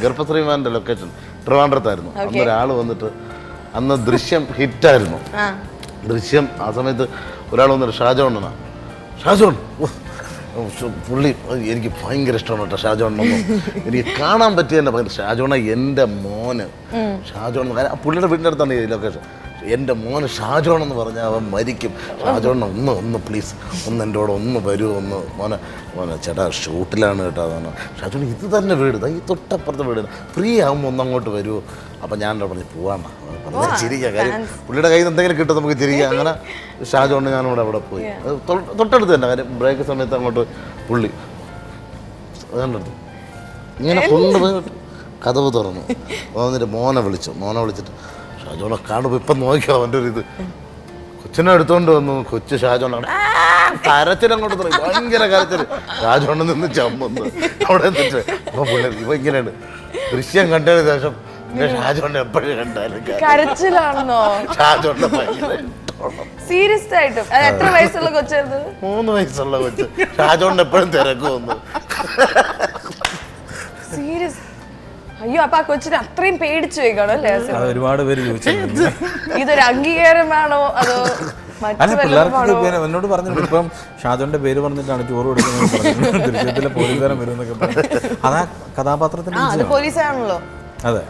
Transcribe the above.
ഗർഭശ്രീമാന്റെ location ട്രിവാൻഡ്രത്തായിരുന്നു. അന്ന് ഒരാൾ വന്നിട്ട് അന്ന് ദൃശ്യം ഹിറ്റായിരുന്നു. ദൃശ്യം ആ സമയത്ത് ഒരാൾ വന്നിട്ട് ഷാജോണ്ണനാ. ഷാജോൺ പുള്ളി എനിക്ക് ഭയങ്കര ഇഷ്ടമാണ് കേട്ടോ ഷാജോണ്ണൊന്നും. എനിക്ക് കാണാൻ പറ്റിയ ഷാജോണ്ണ എൻ്റെ മോന് ഷാജോൺ. പുള്ളിയുടെ വീടിൻ്റെ അടുത്താണ് ഈ ലൊക്കേഷൻ. എൻ്റെ മോന് ഷാജോൺ എന്ന് പറഞ്ഞാൽ അവൻ മരിക്കും. ഷാജോണ്ണ ഒന്ന് പ്ലീസ് ഒന്ന് എൻ്റെ കൂടെ ഒന്ന് വരൂ ഒന്ന് മോനെ ചേട്ടാ ഷൂട്ടിലാണ് കേട്ടോ. അതാണ് ഷാജോൺ ഇത് തന്നെ വീട് ഈ തൊട്ടപ്പുറത്തെ വീട് ഫ്രീ ആകുമ്പോൾ ഒന്ന് അങ്ങോട്ട് വരുമോ. അപ്പം ഞാൻ പറഞ്ഞ് പോവാണ് ചിരിക്കുക. കാര്യം പുള്ളിയുടെ കയ്യിൽ നിന്ന് എന്തെങ്കിലും കിട്ടും നമുക്ക് ചിരിക്കുക. അങ്ങനെ ഷാജോണ് ഞാനിവിടെ അവിടെ പോയി തൊട്ടടുത്ത് തന്നെ. കാര്യം ബ്രേക്ക് സമയത്ത് അങ്ങോട്ട് പുള്ളി അതുകൊണ്ടടുത്ത് ഇങ്ങനെ കൊണ്ടുപോയി കതവ് തുറന്നു. എന്നിട്ട് മോനെ വിളിച്ചിട്ട് ഷാജോണെ കാണുമ്പോൾ ഇപ്പം നോക്കിയോ അവൻ്റെ ഒരു ഇത് കൊച്ചിനെ എടുത്തോണ്ട് വന്നു. കൊച്ചു ഷാജോണ കരച്ചിലങ്ങോട്ട് തുടങ്ങി. ഭയങ്കര കരച്ചിൽ. ഷാജോണ് നിന്ന് ചമ്മന്ന് അവിടെ എന്നിട്ട് അപ്പോൾ പിള്ളേർ ഇവ ഇങ്ങനെയാണ്. ദൃശ്യം കണ്ടതിന് ശേഷം ഷാജോണ്ണെ എപ്പോഴും കണ്ടാലും കരച്ചിലാണെന്നോ? ഷാജോണ്ണെ ഭയങ്കര സീരിയസ് ആയിട്ടും. എത്ര വയസ്സുള്ള കൊച്ചായിരുന്നു? 3 വയസ്സുള്ള കൊച്ച്. ഷാജോണ്ണെ എപ്പോഴും തിരക്കുമെന്ന്. സീരിയസ്. അയ്യോ അപ്പൊ ആ കൊച്ചിനെ അത്രയും പേടിച്ചു പോയി കാണും അല്ലേ? ഒരുപാട് പേര് ചോദിച്ചിട്ടുണ്ട് ഇതൊരു അംഗീകാരമാണോ അതോ എന്നോട് പറഞ്ഞു. ഇപ്പം ഷാജോന്റെ പേര് പറഞ്ഞിട്ടാണ് ചോറ് കൊടുക്കുന്നത്. ദൃശ്യത്തിലെ പോലീസുകാരൻ വരും എന്നൊക്കെ പറഞ്ഞു. അതാ കഥാപാത്രത്തിന് പോലീസാണല്ലോ. അതെ.